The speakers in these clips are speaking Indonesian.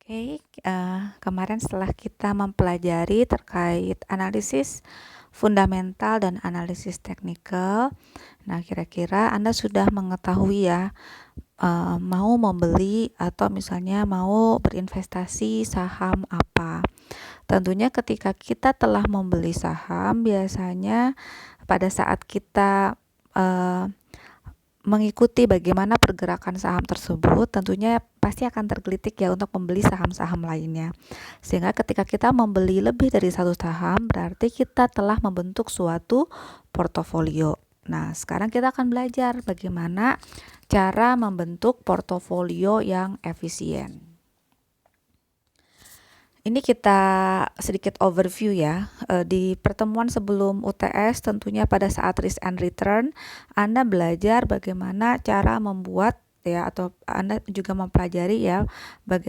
Oke, kemarin setelah kita mempelajari terkait analisis fundamental dan analisis teknikal, nah kira-kira Anda sudah mengetahui ya, mau membeli atau misalnya mau berinvestasi saham apa. Tentunya ketika kita telah membeli saham, biasanya pada saat kita mengikuti bagaimana pergerakan saham tersebut, tentunya pasti akan tergelitik ya untuk membeli saham-saham lainnya. Sehingga ketika kita membeli lebih dari satu saham, berarti kita telah membentuk suatu portofolio. Nah, sekarang kita akan belajar bagaimana cara membentuk portofolio yang efisien. Ini kita sedikit overview ya. Di pertemuan sebelum UTS tentunya pada saat risk and return, Anda belajar bagaimana cara membuat ya, atau Anda juga mempelajari ya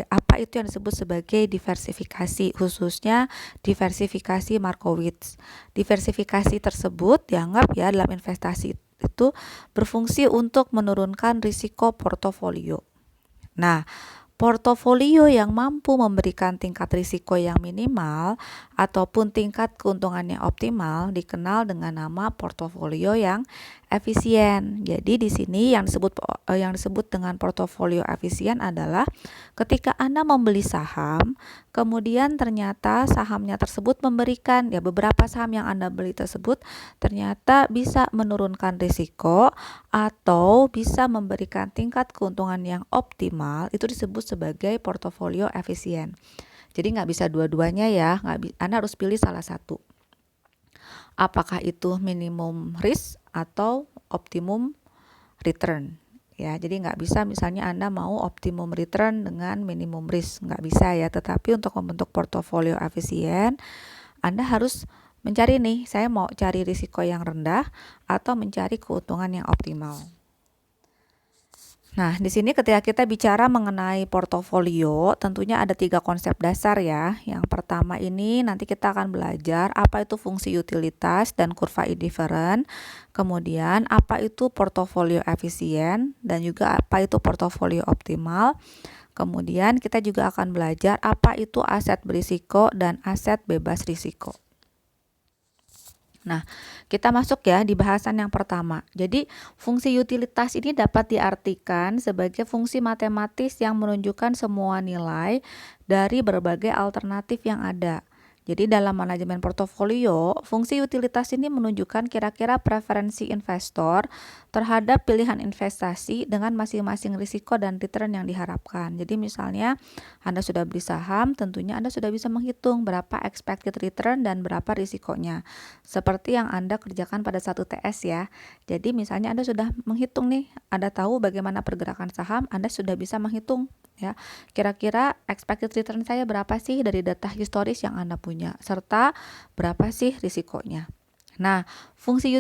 apa itu yang disebut sebagai diversifikasi, khususnya diversifikasi Markowitz. Diversifikasi tersebut dianggap ya dalam investasi itu berfungsi untuk menurunkan risiko portofolio. Nah, portofolio yang mampu memberikan tingkat risiko yang minimal ataupun tingkat keuntungan yang optimal dikenal dengan nama portofolio yang efisien. Jadi di sini yang disebut dengan portofolio efisien adalah ketika Anda membeli saham, kemudian ternyata sahamnya tersebut memberikan ya beberapa saham yang Anda beli tersebut ternyata bisa menurunkan risiko atau bisa memberikan tingkat keuntungan yang optimal, itu disebut sebagai portofolio efisien. Jadi nggak bisa dua-duanya ya, Anda harus pilih salah satu. Apakah itu minimum risk atau optimum return? Ya, jadi nggak bisa misalnya Anda mau optimum return dengan minimum risk, nggak bisa ya. Tetapi untuk membentuk portofolio efisien, Anda harus mencari nih, saya mau cari risiko yang rendah atau mencari keuntungan yang optimal. Nah, di sini ketika kita bicara mengenai portofolio, tentunya ada 3 konsep dasar ya. Yang pertama ini nanti kita akan belajar apa itu fungsi utilitas dan kurva indifferent. Kemudian apa itu portofolio efisien dan juga apa itu portofolio optimal. Kemudian kita juga akan belajar apa itu aset berisiko dan aset bebas risiko. Nah, kita masuk ya di bahasan yang pertama. Jadi, fungsi utilitas ini dapat diartikan sebagai fungsi matematis yang menunjukkan semua nilai dari berbagai alternatif yang ada. Jadi dalam manajemen portofolio, fungsi utilitas ini menunjukkan kira-kira preferensi investor terhadap pilihan investasi dengan masing-masing risiko dan return yang diharapkan. Jadi misalnya Anda sudah beli saham, tentunya Anda sudah bisa menghitung berapa expected return dan berapa risikonya. Seperti yang Anda kerjakan pada satu TS ya. Jadi misalnya Anda sudah menghitung nih, Anda tahu bagaimana pergerakan saham, Anda sudah bisa menghitung ya. Kira-kira expected return saya berapa sih dari data historis yang Anda punya, serta berapa sih risikonya. Nah, fungsi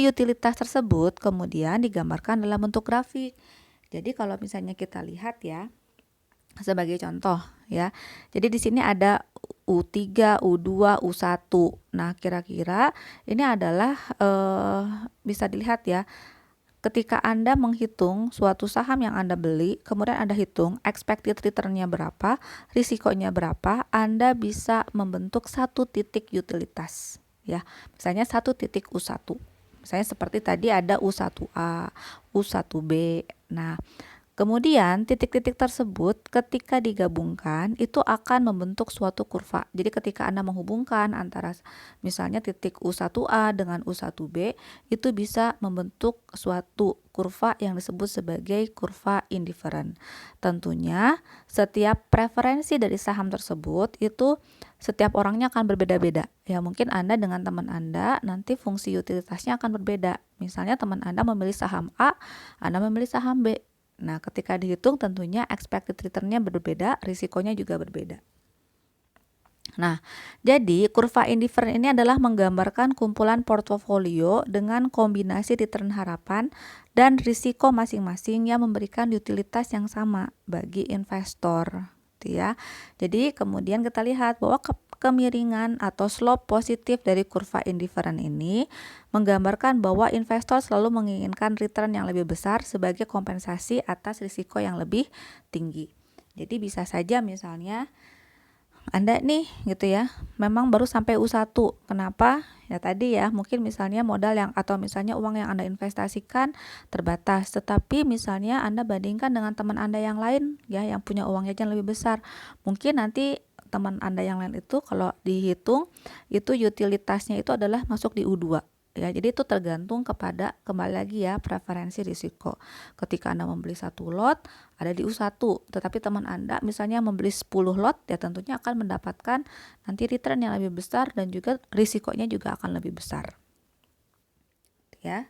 utilitas tersebut kemudian digambarkan dalam bentuk grafik. Jadi kalau misalnya kita lihat ya, sebagai contoh ya. Jadi di sini ada U3, U2, U1. Nah, kira-kira ini adalah bisa dilihat ya. Ketika Anda menghitung suatu saham yang Anda beli, kemudian Anda hitung expected return-nya berapa, risikonya berapa, Anda bisa membentuk satu titik utilitas. Ya, misalnya satu titik U1. Misalnya seperti tadi ada U1A, U1B. Nah, kemudian titik-titik tersebut ketika digabungkan itu akan membentuk suatu kurva. Jadi ketika Anda menghubungkan antara misalnya titik U1A dengan U1B, itu bisa membentuk suatu kurva yang disebut sebagai kurva indifferent. Tentunya setiap preferensi dari saham tersebut itu setiap orangnya akan berbeda-beda. Ya, mungkin Anda dengan teman Anda nanti fungsi utilitasnya akan berbeda. Misalnya teman Anda memilih saham A, Anda memilih saham B. Nah, ketika dihitung tentunya expected return-nya berbeda, risikonya juga berbeda. Nah, jadi kurva indifferent ini adalah menggambarkan kumpulan portofolio dengan kombinasi return harapan dan risiko masing-masing yang memberikan utilitas yang sama bagi investor. Ya. Jadi kemudian kita lihat bahwa kemiringan atau slope positif dari kurva indifferent ini menggambarkan bahwa investor selalu menginginkan return yang lebih besar sebagai kompensasi atas risiko yang lebih tinggi. Jadi bisa saja misalnya Anda nih gitu ya, memang baru sampai U1. Kenapa? Ya tadi ya, mungkin misalnya modal yang atau misalnya uang yang Anda investasikan terbatas, tetapi misalnya Anda bandingkan dengan teman Anda yang lain ya yang punya uang jajan lebih besar. Mungkin nanti teman Anda yang lain itu kalau dihitung itu utilitasnya itu adalah masuk di U2. Ya, jadi itu tergantung kepada kembali lagi ya preferensi risiko. Ketika Anda membeli satu lot ada di U1, tetapi teman Anda misalnya membeli 10 lot, ya tentunya akan mendapatkan nanti return yang lebih besar dan juga risikonya juga akan lebih besar. Ya.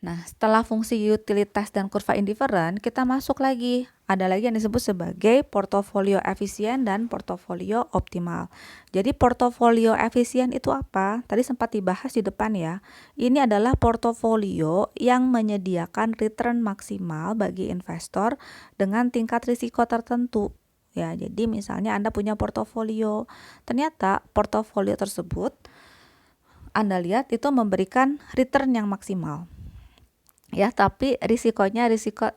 Nah, setelah fungsi utilitas dan kurva indifferent, kita masuk lagi. Ada lagi yang disebut sebagai portofolio efisien dan portofolio optimal. Jadi portofolio efisien itu apa? Tadi sempat dibahas di depan ya. Ini adalah portofolio yang menyediakan return maksimal bagi investor dengan tingkat risiko tertentu. Ya, jadi misalnya Anda punya portofolio, ternyata portofolio tersebut Anda lihat itu memberikan return yang maksimal. Ya, tapi risikonya risiko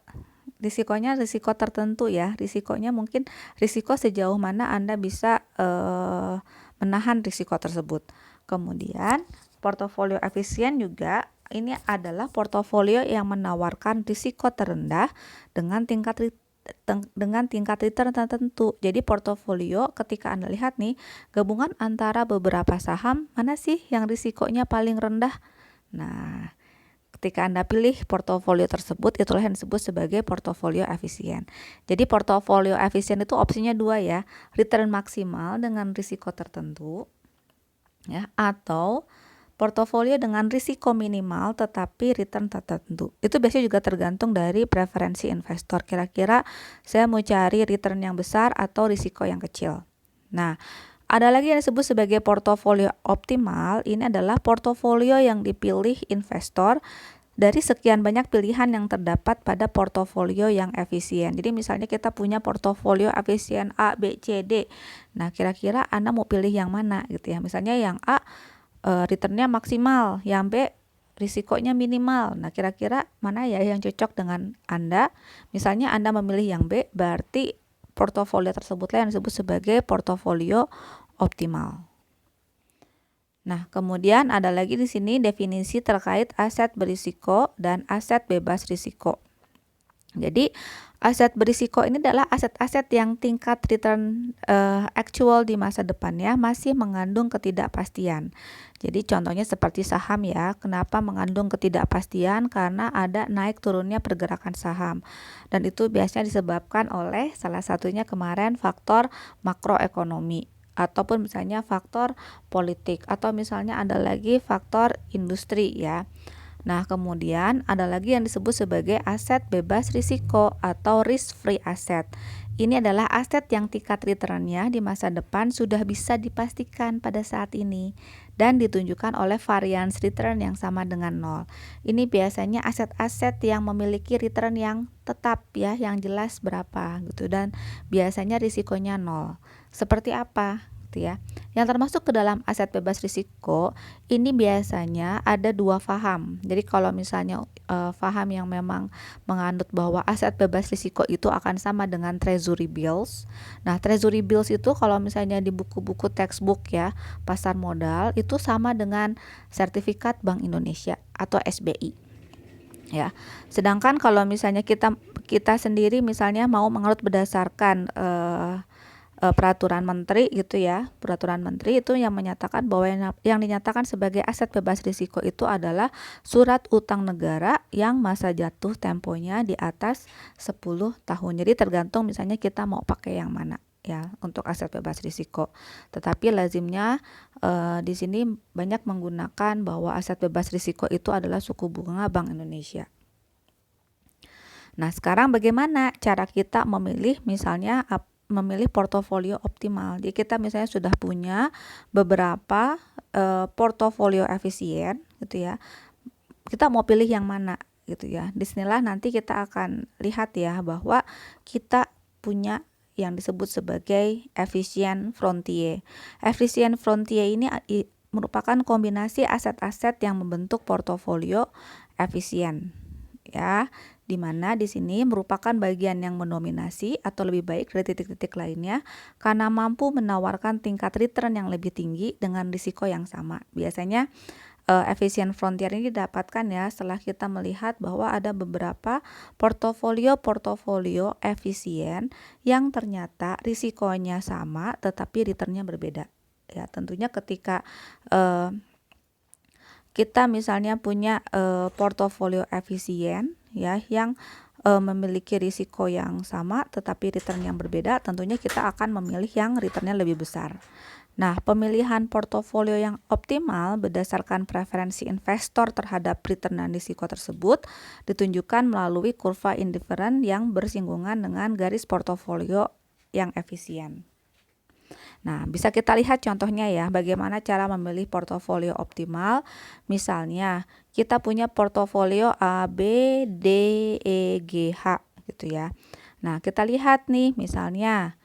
tertentu ya. Risikonya mungkin risiko sejauh mana Anda bisa menahan risiko tersebut. Kemudian portofolio efisien juga ini adalah portofolio yang menawarkan risiko terendah dengan tingkat return tertentu. Jadi portofolio ketika Anda lihat nih, gabungan antara beberapa saham, mana sih yang risikonya paling rendah? Nah, ketika Anda pilih portofolio tersebut, itulah yang disebut sebagai portofolio efisien. Jadi portofolio efisien itu opsinya dua ya, return maksimal dengan risiko tertentu, ya, atau portofolio dengan risiko minimal tetapi return tertentu. Itu biasanya juga tergantung dari preferensi investor. Kira-kira saya mau cari return yang besar atau risiko yang kecil. Nah, ada lagi yang disebut sebagai portofolio optimal. Ini adalah portofolio yang dipilih investor dari sekian banyak pilihan yang terdapat pada portofolio yang efisien. Jadi misalnya kita punya portofolio efisien A, B, C, D. Nah, kira-kira Anda mau pilih yang mana gitu ya. Misalnya yang A returnnya maksimal, yang B risikonya minimal. Nah, kira-kira mana ya yang cocok dengan Anda? Misalnya Anda memilih yang B, berarti portofolio tersebutlah yang disebut sebagai portofolio optimal. Nah, kemudian ada lagi di sini definisi terkait aset berisiko dan aset bebas risiko. Jadi, aset berisiko ini adalah aset-aset yang tingkat return actual di masa depannya masih mengandung ketidakpastian. Jadi contohnya seperti saham ya. Kenapa mengandung ketidakpastian? Karena ada naik turunnya pergerakan saham. Dan itu biasanya disebabkan oleh salah satunya kemarin faktor makroekonomi, ataupun misalnya faktor politik, atau misalnya ada lagi faktor industri ya. Nah, kemudian ada lagi yang disebut sebagai aset bebas risiko atau risk free asset. Ini adalah aset yang tingkat returnnya di masa depan sudah bisa dipastikan pada saat ini dan ditunjukkan oleh variance return yang sama dengan 0. Ini biasanya aset-aset yang memiliki return yang tetap ya, yang jelas berapa gitu, dan biasanya risikonya 0. Seperti apa? Gitu ya. Yang termasuk ke dalam aset bebas risiko ini biasanya ada dua paham. Jadi kalau misalnya paham yang memang menganut bahwa aset bebas risiko itu akan sama dengan treasury bills. Nah, treasury bills itu kalau misalnya di buku-buku textbook ya, pasar modal itu sama dengan sertifikat Bank Indonesia atau SBI. Ya. Sedangkan kalau misalnya kita sendiri misalnya mau menganut berdasarkan peraturan menteri gitu ya. Peraturan menteri itu yang menyatakan bahwa yang dinyatakan sebagai aset bebas risiko itu adalah surat utang negara yang masa jatuh temponya di atas 10 tahun. Jadi tergantung misalnya kita mau pakai yang mana ya untuk aset bebas risiko. Tetapi lazimnya di sini banyak menggunakan bahwa aset bebas risiko itu adalah suku bunga Bank Indonesia. Nah, sekarang bagaimana cara kita memilih misalnya memilih portofolio optimal. Jadi kita misalnya sudah punya beberapa portofolio efisien gitu ya. Kita mau pilih yang mana gitu ya. Disinilah nanti kita akan lihat ya bahwa kita punya yang disebut sebagai efficient frontier. Efficient frontier ini merupakan kombinasi aset-aset yang membentuk portofolio efisien ya. di mana di sini merupakan bagian yang mendominasi atau lebih baik dari titik-titik lainnya karena mampu menawarkan tingkat return yang lebih tinggi dengan risiko yang sama. Biasanya efisien frontier ini didapatkan ya setelah kita melihat bahwa ada beberapa portofolio efisien yang ternyata risikonya sama tetapi returnnya berbeda. Ya, tentunya ketika kita misalnya punya portofolio efisien ya yang memiliki risiko yang sama tetapi return yang berbeda, tentunya kita akan memilih yang returnnya lebih besar. Nah, pemilihan portofolio yang optimal berdasarkan preferensi investor terhadap return dan risiko tersebut ditunjukkan melalui kurva indifferent yang bersinggungan dengan garis portofolio yang efisien. Nah, bisa kita lihat contohnya ya, bagaimana cara memilih portofolio optimal. Misalnya, kita punya portofolio A, B, D, E, G, H gitu ya. Nah, kita lihat nih misalnya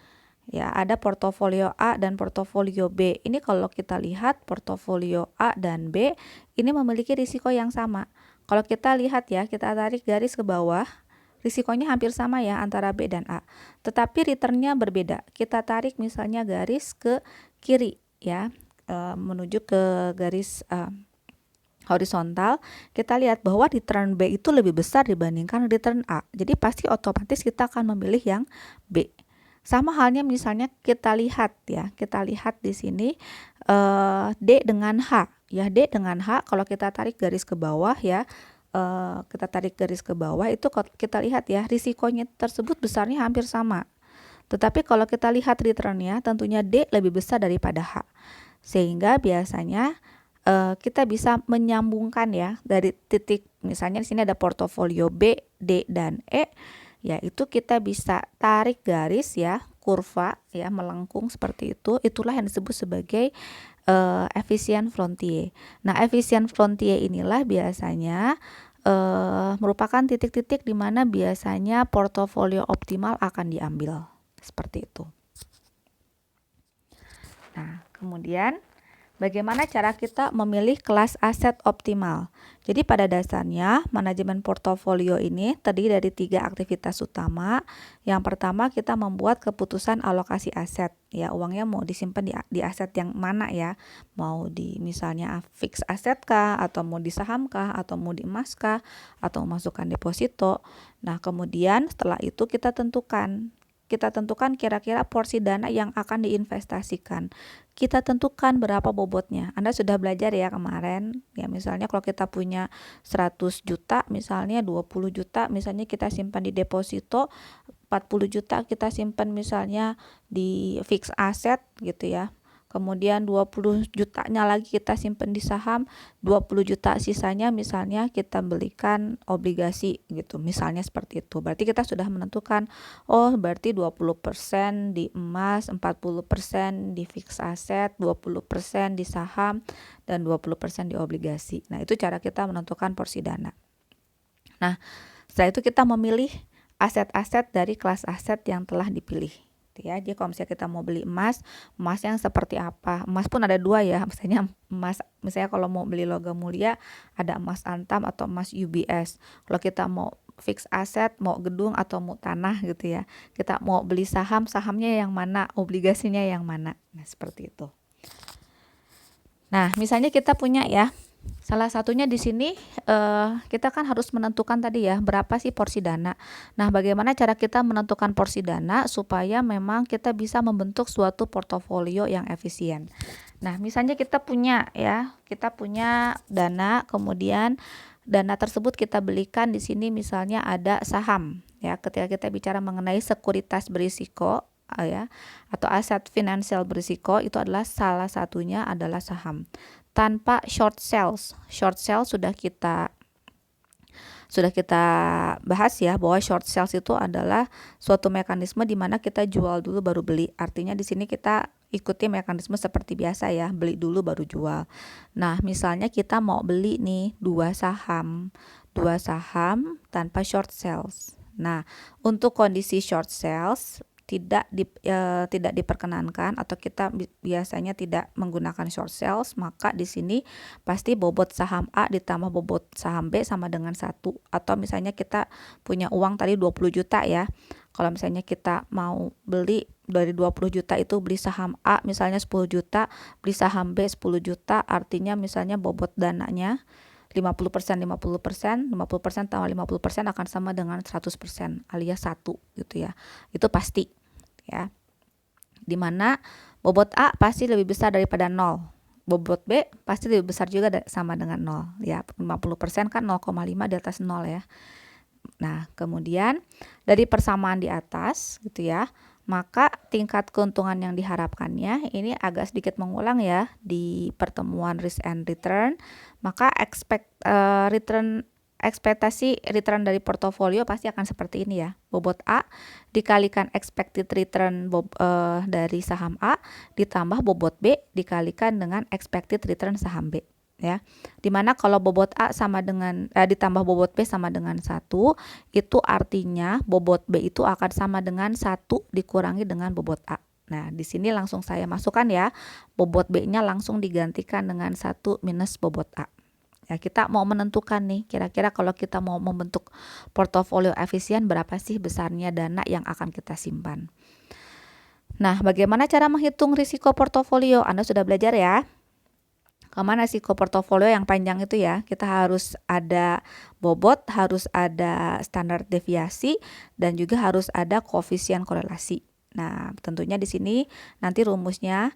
ya ada portofolio A dan portofolio B. Ini kalau kita lihat portofolio A dan B ini memiliki risiko yang sama. Kalau kita lihat ya, kita tarik garis ke bawah, risikonya hampir sama ya antara B dan A, tetapi returnnya berbeda. Kita tarik misalnya garis ke kiri ya, menuju ke garis horizontal, kita lihat bahwa return B itu lebih besar dibandingkan return A. Jadi pasti otomatis kita akan memilih yang B. Sama halnya misalnya kita lihat ya, kita lihat di sini D dengan H. Ya, D dengan H kalau kita tarik garis ke bawah ya, kita tarik garis ke bawah itu kita lihat ya risikonya tersebut besarnya hampir sama. Tetapi kalau kita lihat returnnya tentunya D lebih besar daripada H. Sehingga biasanya kita bisa menyambungkan ya dari titik misalnya di sini ada portofolio B, D dan E. Ya, itu kita bisa tarik garis ya, kurva ya melengkung seperti itu. Itulah yang disebut sebagai efisien frontier. Nah, efisien frontier inilah biasanya merupakan titik-titik di mana biasanya portofolio optimal akan diambil. Seperti itu. Nah, kemudian bagaimana cara kita memilih kelas aset optimal? Jadi pada dasarnya manajemen portofolio ini terdiri dari 3 aktivitas utama. Yang pertama kita membuat keputusan alokasi aset. Ya, uangnya mau disimpan di aset yang mana ya? Mau di misalnya fix aset kah, atau mau di saham kah, atau mau di emas kah, atau masukkan deposito. Nah, kemudian setelah itu kita tentukan kira-kira porsi dana yang akan diinvestasikan. Kita tentukan berapa bobotnya. Anda sudah belajar ya kemarin. Ya, misalnya kalau kita punya 100 juta, misalnya 20 juta, misalnya kita simpan di deposito, 40 juta kita simpan misalnya di fixed asset gitu ya. Kemudian 20 jutanya lagi kita simpan di saham, 20 juta sisanya misalnya kita belikan obligasi gitu. Misalnya seperti itu. Berarti kita sudah menentukan, oh berarti 20% di emas, 40% di fixed asset, 20% di saham, dan 20% di obligasi. Nah, itu cara kita menentukan porsi dana. Nah, setelah itu kita memilih aset-aset dari kelas aset yang telah dipilih. Ya, jadi kalau misalnya kita mau beli emas yang seperti apa? Emas pun ada 2 ya, misalnya kalau mau beli logam mulia ada emas Antam atau emas UBS. Kalau kita mau fix aset, mau gedung atau mau tanah gitu ya. Kita mau beli sahamnya yang mana, obligasinya yang mana. Nah, seperti itu. Nah, misalnya kita punya ya, salah satunya di sini kita kan harus menentukan tadi ya berapa sih porsi dana. Nah, bagaimana cara kita menentukan porsi dana supaya memang kita bisa membentuk suatu portofolio yang efisien. Nah, misalnya kita punya dana, kemudian dana tersebut kita belikan di sini misalnya ada saham ya. Ketika kita bicara mengenai sekuritas berisiko ya atau aset finansial berisiko, itu adalah salah satunya adalah saham. Tanpa short sales sudah kita bahas ya bahwa short sales itu adalah suatu mekanisme di mana kita jual dulu baru beli. Artinya di sini kita ikuti mekanisme seperti biasa ya, beli dulu baru jual. Nah, misalnya kita mau beli nih 2 saham tanpa short sales. Nah, untuk kondisi short sales tidak diperkenankan atau kita biasanya tidak menggunakan short sales, maka di sini pasti bobot saham A ditambah bobot saham B sama dengan 1. Atau misalnya kita punya uang tadi 20 juta ya. Kalau misalnya kita mau beli dari 20 juta itu beli saham A misalnya 10 juta, beli saham B 10 juta, artinya misalnya bobot dananya 50%, 50%, 50% tambah 50% akan sama dengan 100% alias 1 gitu ya. Itu pasti ya. Dimana bobot A pasti lebih besar daripada 0. Bobot B pasti lebih besar juga sama dengan 0 ya. 50% kan 0,5 di atas 0 ya. Nah, kemudian dari persamaan di atas gitu ya, maka tingkat keuntungan yang diharapkannya ini agak sedikit mengulang ya di pertemuan risk and return, maka ekspektasi return dari portofolio pasti akan seperti ini ya. Bobot A dikalikan expected return dari saham A ditambah bobot B dikalikan dengan expected return saham B ya. Dimana kalau bobot A sama dengan ditambah bobot B sama dengan 1, itu artinya bobot B itu akan sama dengan 1 dikurangi dengan bobot A. Nah, di sini langsung saya masukkan ya. Bobot B-nya langsung digantikan dengan 1 minus bobot A. Ya, kita mau menentukan nih, kira-kira kalau kita mau membentuk portofolio efisien berapa sih besarnya dana yang akan kita simpan. Nah, bagaimana cara menghitung risiko portofolio? Anda sudah belajar ya? Kemana risiko portofolio yang panjang itu ya, kita harus ada bobot, harus ada standar deviasi, dan juga harus ada koefisien korelasi. Nah, tentunya di sini nanti rumusnya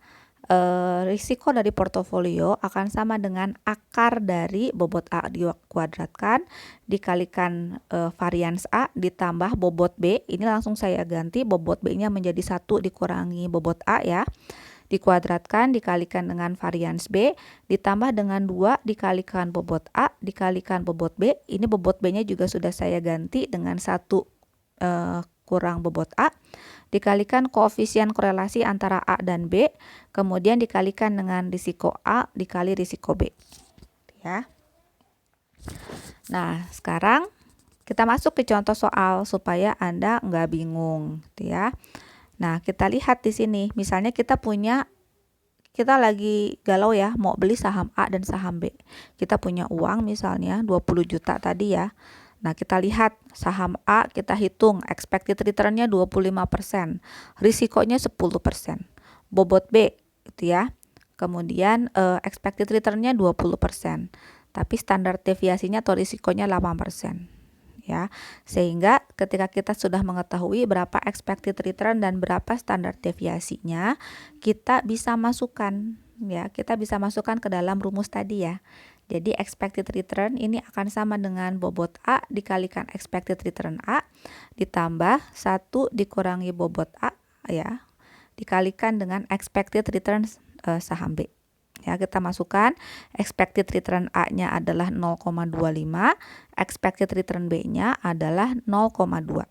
risiko dari portofolio akan sama dengan akar dari bobot A dikuadratkan dikalikan varians A ditambah bobot B. Ini langsung saya ganti bobot B-nya menjadi 1 dikurangi bobot A ya. Dikuadratkan dikalikan dengan varians B ditambah dengan 2 dikalikan bobot A dikalikan bobot B. Ini bobot B nya juga sudah saya ganti dengan 1 kurang bobot A dikalikan koefisien korelasi antara A dan B, kemudian dikalikan dengan risiko A dikali risiko B ya. Nah, sekarang kita masuk ke contoh soal supaya Anda nggak bingung gitu ya. Nah, kita lihat di sini, misalnya kita lagi galau ya, mau beli saham A dan saham B. Kita punya uang misalnya 20 juta tadi ya. Nah, kita lihat saham A, kita hitung expected return-nya 25%, risikonya 10%. Bobot B gitu ya. Kemudian expected return-nya 20%, tapi standar deviasinya atau risikonya 8%. Ya, sehingga ketika kita sudah mengetahui berapa expected return dan berapa standar deviasinya, kita bisa masukkan ke dalam rumus tadi ya. Jadi expected return ini akan sama dengan bobot A dikalikan expected return A ditambah 1 dikurangi bobot A ya, dikalikan dengan expected return saham B. Ya, kita masukkan expected return A-nya adalah 0,25, expected return B-nya adalah 0,2.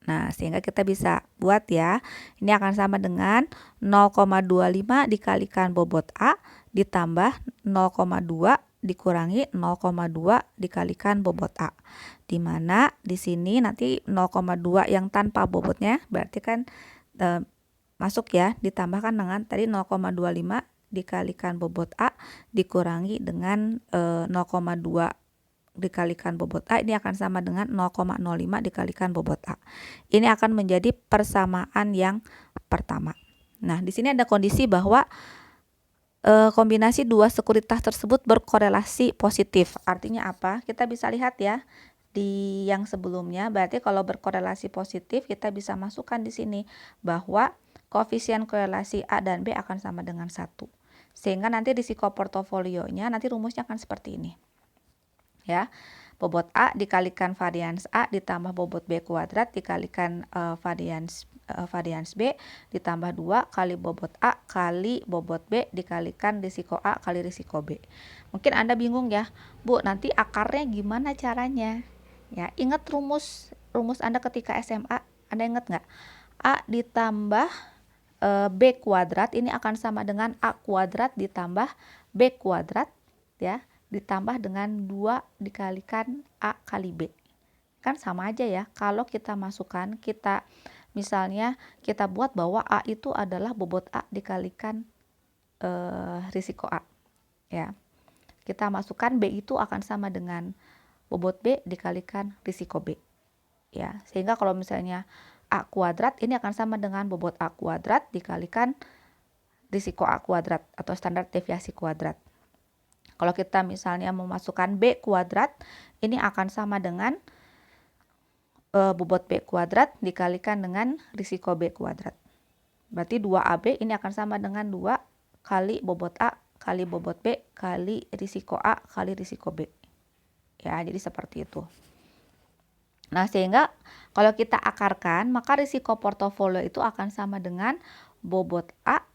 Nah, sehingga kita bisa buat ya, ini akan sama dengan 0,25 dikalikan bobot A ditambah 0,2 dikurangi 0,2 dikalikan bobot A. Dimana di sini nanti 0,2 yang tanpa bobotnya berarti kan masuk ya, ditambahkan dengan tadi 0,25 dikalikan bobot A dikurangi dengan 0,2 dikalikan bobot A, ini akan sama dengan 0,05 dikalikan bobot A. Ini akan menjadi persamaan yang pertama. Nah, di sini ada kondisi bahwa kombinasi dua sekuritas tersebut berkorelasi positif. Artinya apa? Kita bisa lihat ya di yang sebelumnya, berarti kalau berkorelasi positif kita bisa masukkan di sini bahwa koefisien korelasi A dan B akan sama dengan 1. Sehingga nanti risiko portofolionya nanti rumusnya akan seperti ini. Ya. Bobot A dikalikan varians A ditambah bobot B kuadrat dikalikan varians B ditambah 2 kali bobot A kali bobot B dikalikan risiko A kali risiko B. Mungkin Anda bingung ya, Bu, nanti akarnya gimana caranya? Ya, ingat rumus Anda ketika SMA, Anda ingat nggak? A ditambah B kuadrat ini akan sama dengan A kuadrat ditambah B kuadrat ya, ditambah dengan 2 dikalikan A kali B. Kan sama aja ya, kalau kita masukkan, kita misalnya kita buat bahwa A itu adalah bobot A dikalikan risiko A, ya. Kita masukkan B itu akan sama dengan bobot B dikalikan risiko B, ya. Sehingga kalau misalnya A kuadrat ini akan sama dengan bobot A kuadrat dikalikan risiko A kuadrat atau standar deviasi kuadrat. Kalau kita misalnya memasukkan B kuadrat, ini akan sama dengan bobot B kuadrat dikalikan dengan risiko B kuadrat. Berarti 2AB ini akan sama dengan 2 kali bobot A kali bobot B kali risiko A kali risiko B. Ya, jadi seperti itu. Nah, sehingga kalau kita akarkan, maka risiko portofolio itu akan sama dengan bobot A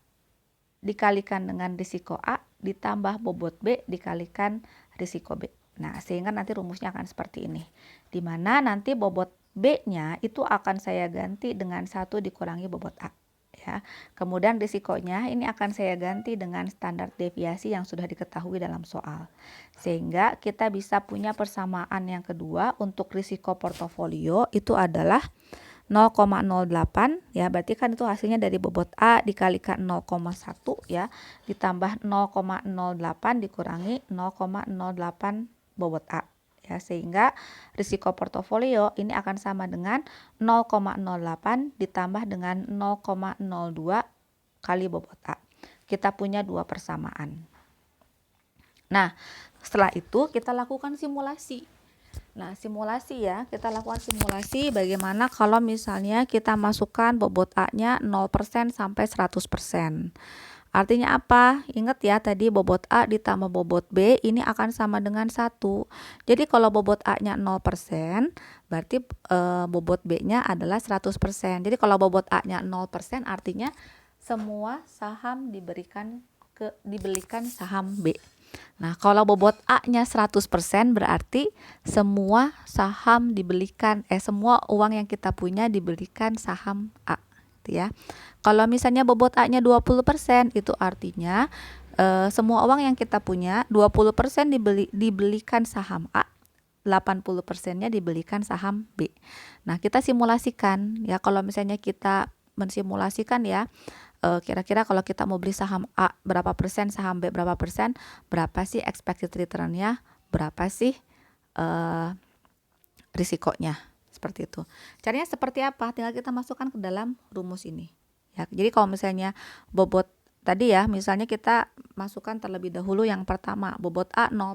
dikalikan dengan risiko A ditambah bobot B dikalikan risiko B. Nah, sehingga nanti rumusnya akan seperti ini. Di mana nanti bobot B-nya itu akan saya ganti dengan 1 dikurangi bobot A. Ya. Kemudian risikonya ini akan saya ganti dengan standar deviasi yang sudah diketahui dalam soal. Sehingga kita bisa punya persamaan yang kedua untuk risiko portofolio itu adalah 0,08, ya, berarti kan itu hasilnya dari bobot A dikalikan 0,1 ya, ditambah 0,08 dikurangi 0,08 bobot A. Ya, sehingga risiko portofolio ini akan sama dengan 0,08 ditambah dengan 0,02 kali bobot A. Kita punya dua persamaan. Nah, setelah itu kita lakukan simulasi. Nah, simulasi ya, kita lakukan simulasi bagaimana kalau misalnya kita masukkan bobot A-nya 0% sampai 100%. Artinya apa? Ingat ya, tadi bobot A ditambah bobot B ini akan sama dengan 1. Jadi kalau bobot A-nya 0%, berarti bobot B-nya adalah 100%. Jadi kalau bobot A-nya 0%, artinya semua saham dibelikan saham B. Nah, kalau bobot A-nya 100% berarti semua saham semua uang yang kita punya dibelikan saham A, gitu ya. Kalau misalnya bobot A-nya 20%, itu artinya semua uang yang kita punya 20% dibelikan saham A, 80%-nya dibelikan saham B. Nah, kita simulasikan ya, kalau misalnya kita mensimulasikan ya, kira-kira kalau kita mau beli saham A berapa persen, saham B berapa persen, berapa sih expected return-nya, berapa sih risikonya, seperti itu. Caranya seperti apa? Tinggal kita masukkan ke dalam rumus ini. Ya, jadi kalau misalnya bobot tadi ya, misalnya kita masukkan terlebih dahulu yang pertama, bobot A 0%.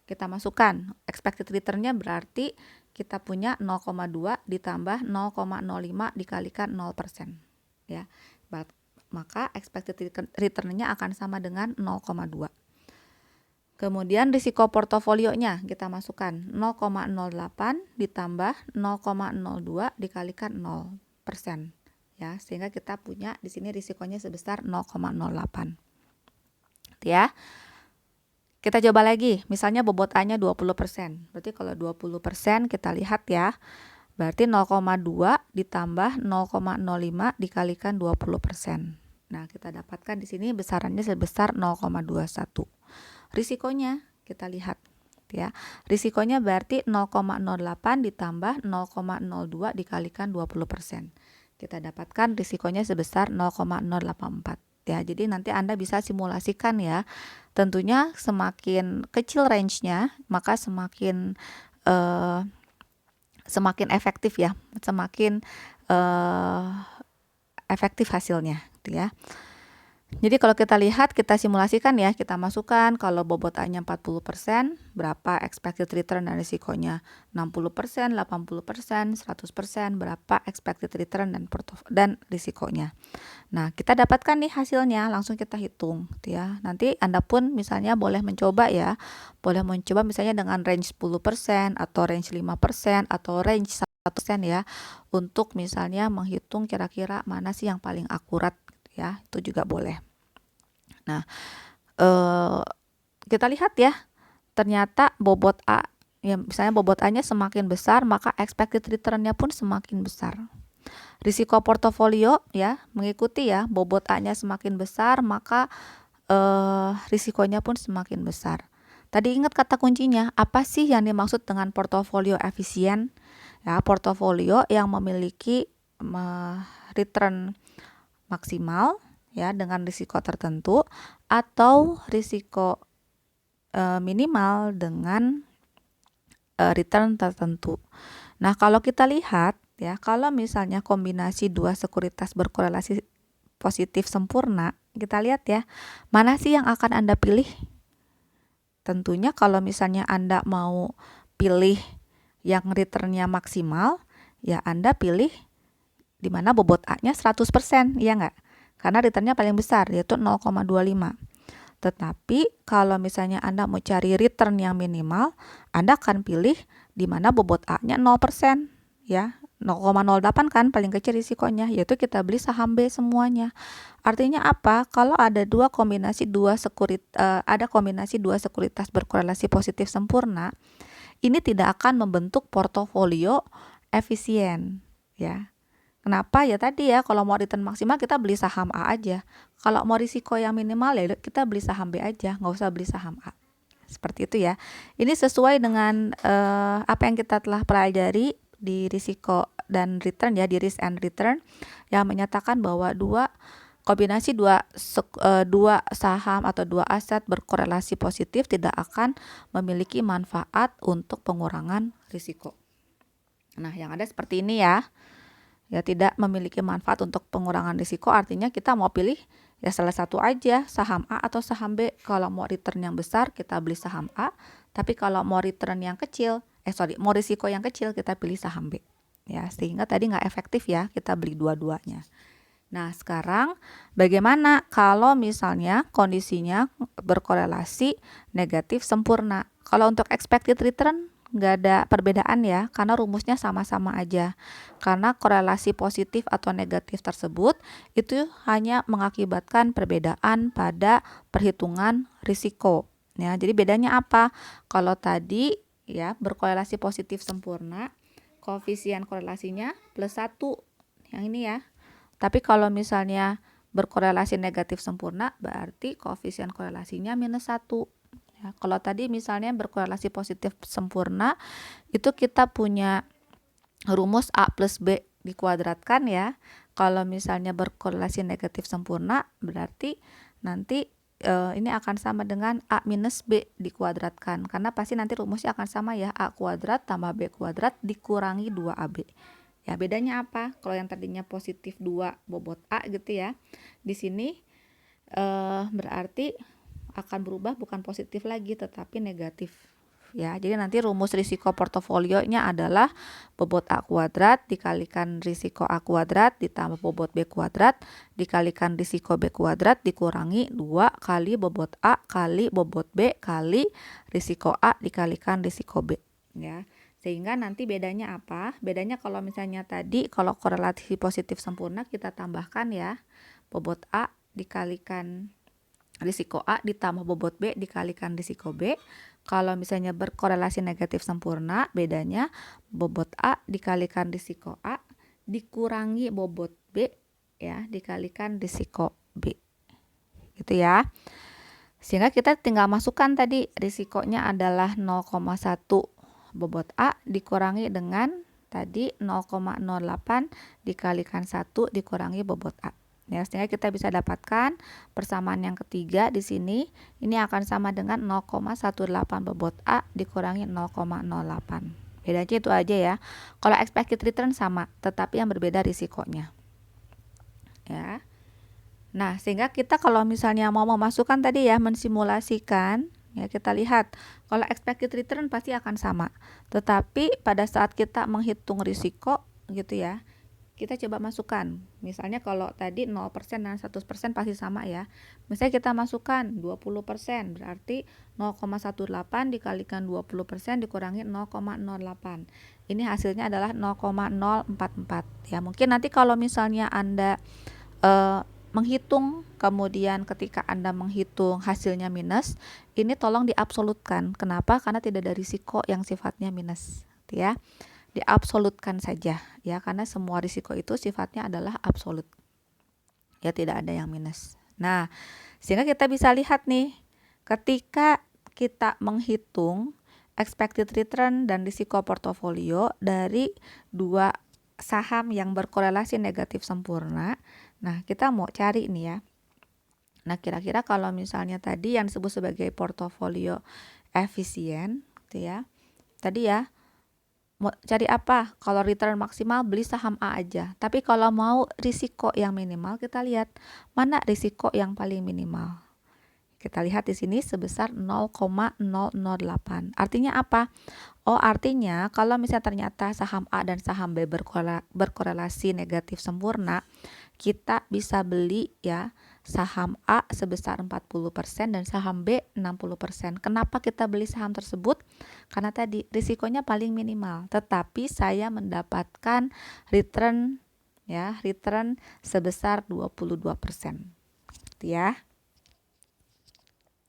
Kita masukkan expected return-nya berarti kita punya 0,2 ditambah 0,05 dikalikan 0%. Ya. Maka expected return-nya akan sama dengan 0,2. Kemudian risiko portofolionya kita masukkan 0,08 ditambah 0,02 dikalikan 0%. Ya, sehingga kita punya di sini risikonya sebesar 0,08. Ya. Kita coba lagi, misalnya bobot A-nya 20%. Berarti kalau 20% kita lihat ya, berarti 0,2 ditambah 0,05 dikalikan 20%. Nah, kita dapatkan di sini besarannya sebesar 0,21. Risikonya kita lihat ya. Risikonya berarti 0,08 ditambah 0,02 dikalikan 20%. Kita dapatkan risikonya sebesar 0,084. Ya, jadi nanti Anda bisa simulasikan ya. Tentunya semakin kecil range-nya, maka semakin efektif ya, semakin efektif hasilnya, gitu ya. Jadi kalau kita lihat, kita simulasikan ya, kita masukkan kalau bobot A-nya 40%, berapa expected return dan risikonya 60%, 80%, 100%, berapa expected return dan risikonya. Nah, kita dapatkan nih hasilnya, langsung kita hitung, gitu ya. Nanti Anda pun misalnya boleh mencoba ya, boleh mencoba misalnya dengan range 10% atau range 5% atau range 1% ya, untuk misalnya menghitung kira-kira mana sih yang paling akurat, gitu ya, itu juga boleh. Nah, kita lihat ya, ternyata bobot A, ya misalnya bobot A-nya semakin besar, maka expected return-nya pun semakin besar. Risiko portofolio ya mengikuti ya, bobot A-nya semakin besar, maka risikonya pun semakin besar. Tadi ingat kata kuncinya, apa sih yang dimaksud dengan portofolio efisien? Ya, portofolio yang memiliki return maksimal ya dengan risiko tertentu, atau risiko minimal dengan return tertentu. Nah, kalau kita lihat ya, kalau misalnya kombinasi dua sekuritas berkorelasi positif sempurna, kita lihat ya, mana sih yang akan Anda pilih? Tentunya kalau misalnya Anda mau pilih yang returnnya maksimal, ya Anda pilih di mana bobot A-nya 100%, iya nggak? Karena returnnya paling besar, yaitu 0,25. Tetapi kalau misalnya Anda mau cari return yang minimal, Anda akan pilih di mana bobot A-nya 0%, ya. 0,08 kan paling kecil risikonya, yaitu kita beli saham B semuanya. Artinya apa? Kalau ada kombinasi dua sekuritas berkorelasi positif sempurna, ini tidak akan membentuk portofolio efisien, ya. Kenapa? Ya tadi ya, kalau mau return maksimal kita beli saham A aja. Kalau mau risiko yang minimal ya kita beli saham B aja, nggak usah beli saham A. Seperti itu ya. Ini sesuai dengan apa yang kita telah pelajari di risiko dan return ya, di risk and return, yang menyatakan bahwa kombinasi dua saham atau dua aset berkorelasi positif tidak akan memiliki manfaat untuk pengurangan risiko. Nah, yang ada seperti ini ya. Ya, tidak memiliki manfaat untuk pengurangan risiko, artinya kita mau pilih ya salah satu aja, saham A atau saham B. Kalau mau return yang besar kita beli saham A, tapi kalau mau return yang kecil, mau risiko yang kecil kita pilih saham B. Ya, sehingga tadi nggak efektif ya kita beli dua-duanya. Nah, sekarang bagaimana kalau misalnya kondisinya berkorelasi negatif sempurna? Kalau untuk expected return nggak ada perbedaan ya, karena rumusnya sama-sama aja. Karena korelasi positif atau negatif tersebut itu hanya mengakibatkan perbedaan pada perhitungan risiko. Ya, jadi bedanya apa? Kalau tadi ya berkorelasi positif sempurna, koefisien korelasinya +1. Yang ini ya. Tapi kalau misalnya berkorelasi negatif sempurna, berarti koefisien korelasinya -1. Ya, kalau tadi misalnya berkorelasi positif sempurna, itu kita punya rumus A plus B dikuadratkan ya. Kalau misalnya berkorelasi negatif sempurna, berarti nanti ini akan sama dengan A minus B dikuadratkan. Karena pasti nanti rumusnya akan sama ya, A kuadrat tambah B kuadrat dikurangi 2AB. Ya, bedanya apa? Kalau yang tadinya positif 2 bobot A gitu ya, di sini berarti akan berubah bukan positif lagi tetapi negatif. Ya, jadi nanti rumus risiko portofolionya adalah bobot A kuadrat dikalikan risiko A kuadrat ditambah bobot B kuadrat dikalikan risiko B kuadrat dikurangi 2 kali bobot A kali bobot B kali risiko A dikalikan risiko B. Ya. Sehingga nanti bedanya apa? Bedanya kalau misalnya tadi kalau korelasi positif sempurna kita tambahkan ya, bobot A dikalikan risiko A ditambah bobot B dikalikan risiko B. Kalau misalnya berkorelasi negatif sempurna, bedanya bobot A dikalikan risiko A dikurangi bobot B ya dikalikan risiko B. Gitu ya. Sehingga kita tinggal masukkan tadi risikonya adalah 0,1 bobot A dikurangi dengan tadi 0,08 dikalikan 1 dikurangi bobot A. Ya, sehingga kita bisa dapatkan persamaan yang ketiga di sini ini akan sama dengan 0,18 bobot A dikurangi 0,08. Bedanya itu aja ya. Kalau expected return sama, tetapi yang berbeda risikonya. Ya. Nah, sehingga kita kalau misalnya mau memasukkan tadi ya mensimulasikan, ya kita lihat kalau expected return pasti akan sama. Tetapi pada saat kita menghitung risiko gitu ya, kita coba masukkan. Misalnya kalau tadi 0% dan 100% pasti sama ya. Misalnya kita masukkan 20%, berarti 0,18 dikalikan 20% dikurangi 0,08. Ini hasilnya adalah 0,044. Ya, mungkin nanti kalau misalnya Anda menghitung, kemudian ketika Anda menghitung hasilnya minus, ini tolong diabsolutkan. Kenapa? Karena tidak ada risiko yang sifatnya minus, ya. Diabsolutkan saja ya, karena semua risiko itu sifatnya adalah absolut ya, tidak ada yang minus. Nah, sehingga kita bisa lihat nih ketika kita menghitung expected return dan risiko portofolio dari dua saham yang berkorelasi negatif sempurna. Nah, kita mau cari nih ya. Nah, kira-kira kalau misalnya tadi yang disebut sebagai portofolio efisien, gitu ya. Tadi ya, mau cari apa? Kalau return maksimal beli saham A aja. Tapi kalau mau risiko yang minimal, kita lihat mana risiko yang paling minimal. Kita lihat di sini sebesar 0,008. Artinya apa? Oh, artinya kalau misalnya ternyata saham A dan saham B berkorelasi negatif sempurna, kita bisa beli ya saham A sebesar 40% dan saham B 60%. Kenapa kita beli saham tersebut? Karena tadi risikonya paling minimal, tetapi saya mendapatkan return sebesar 22%. Gitu ya.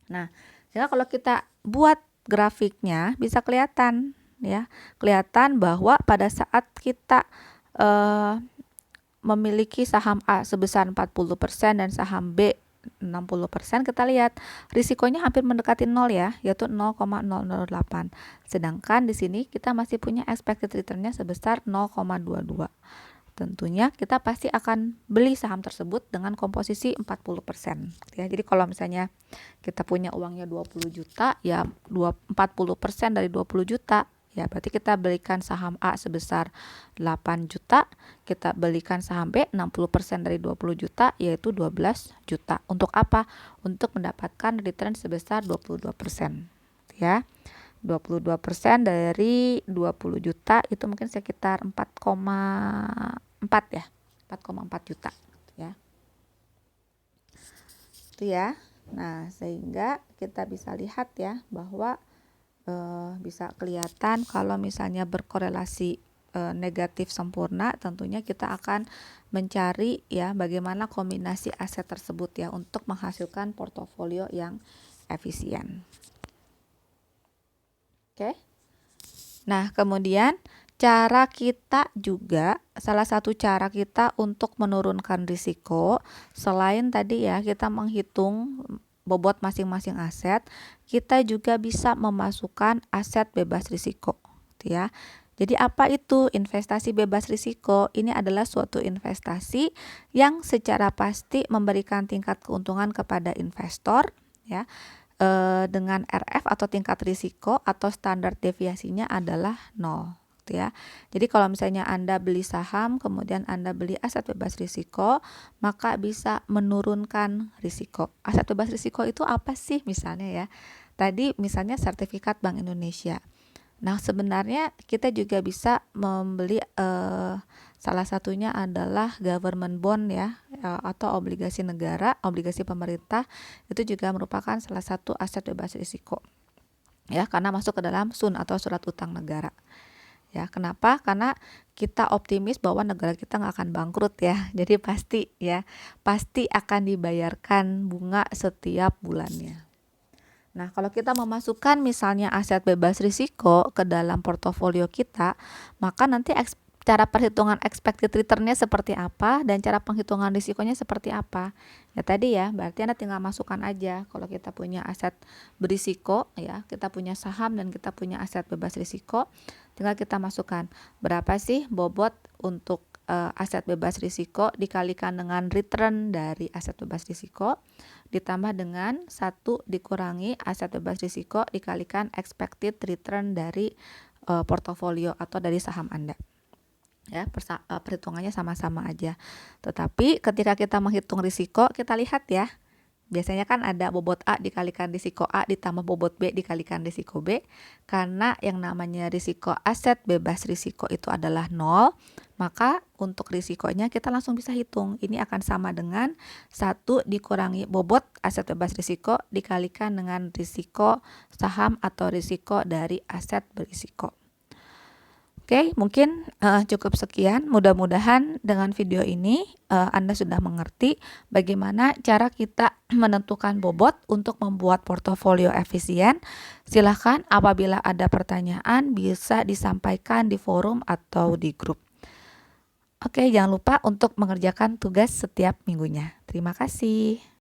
Nah, sehingga kalau kita buat grafiknya bisa kelihatan ya, kelihatan bahwa pada saat kita memiliki saham A sebesar 40% dan saham B 60%, kita lihat risikonya hampir mendekati 0 ya, yaitu 0,008. Sedangkan di sini kita masih punya expected return-nya sebesar 0,22. Tentunya kita pasti akan beli saham tersebut dengan komposisi 40%. Ya, jadi kalau misalnya kita punya uangnya 20 juta, ya 40% dari 20 juta, ya berarti kita belikan saham A sebesar 8 juta, kita belikan saham B 60% dari 20 juta, yaitu 12 juta. Untuk apa? Untuk mendapatkan return sebesar 22%. Ya. 22% dari 20 juta itu mungkin sekitar 4,4 ya. 4,4 juta ya. Itu ya. Nah, sehingga kita bisa lihat ya bahwa bisa kelihatan kalau misalnya berkorelasi negatif sempurna, tentunya kita akan mencari ya bagaimana kombinasi aset tersebut ya untuk menghasilkan portofolio yang efisien. Oke. Nah, kemudian cara kita juga, salah satu cara kita untuk menurunkan risiko, selain tadi ya kita menghitung bobot masing-masing aset, kita juga bisa memasukkan aset bebas risiko, gitu ya. Jadi apa itu investasi bebas risiko? Ini adalah suatu investasi yang secara pasti memberikan tingkat keuntungan kepada investor, ya. Dengan RF atau tingkat risiko atau standar deviasinya adalah 0, gitu ya. Jadi kalau misalnya Anda beli saham kemudian Anda beli aset bebas risiko, maka bisa menurunkan risiko. Aset bebas risiko itu apa sih misalnya ya? Tadi misalnya sertifikat Bank Indonesia. Nah, sebenarnya kita juga bisa membeli salah satunya adalah government bond ya, atau obligasi negara, obligasi pemerintah. Itu juga merupakan salah satu aset bebas risiko. Ya, karena masuk ke dalam SUN atau surat utang negara. Ya, kenapa? Karena kita optimis bahwa negara kita nggak akan bangkrut ya. Jadi pasti akan dibayarkan bunga setiap bulannya. Nah, kalau kita memasukkan misalnya aset bebas risiko ke dalam portofolio kita, maka nanti cara perhitungan expected return-nya seperti apa dan cara penghitungan risikonya seperti apa. Ya tadi ya, berarti Anda tinggal masukkan aja. Kalau kita punya aset berisiko ya, kita punya saham dan kita punya aset bebas risiko, tinggal kita masukkan berapa sih bobot untuk aset bebas risiko dikalikan dengan return dari aset bebas risiko ditambah dengan 1 dikurangi aset bebas risiko dikalikan expected return dari portofolio atau dari saham Anda. Ya, perhitungannya sama-sama aja. Tetapi ketika kita menghitung risiko, kita lihat ya. Biasanya kan ada bobot A dikalikan risiko A ditambah bobot B dikalikan risiko B. Karena yang namanya risiko aset bebas risiko itu adalah 0, maka untuk risikonya kita langsung bisa hitung. Ini akan sama dengan 1 dikurangi bobot aset bebas risiko dikalikan dengan risiko saham atau risiko dari aset berisiko. Oke, mungkin cukup sekian. Mudah-mudahan dengan video ini Anda sudah mengerti bagaimana cara kita menentukan bobot untuk membuat portofolio efisien. Silahkan apabila ada pertanyaan bisa disampaikan di forum atau di grup. Oke, jangan lupa untuk mengerjakan tugas setiap minggunya. Terima kasih.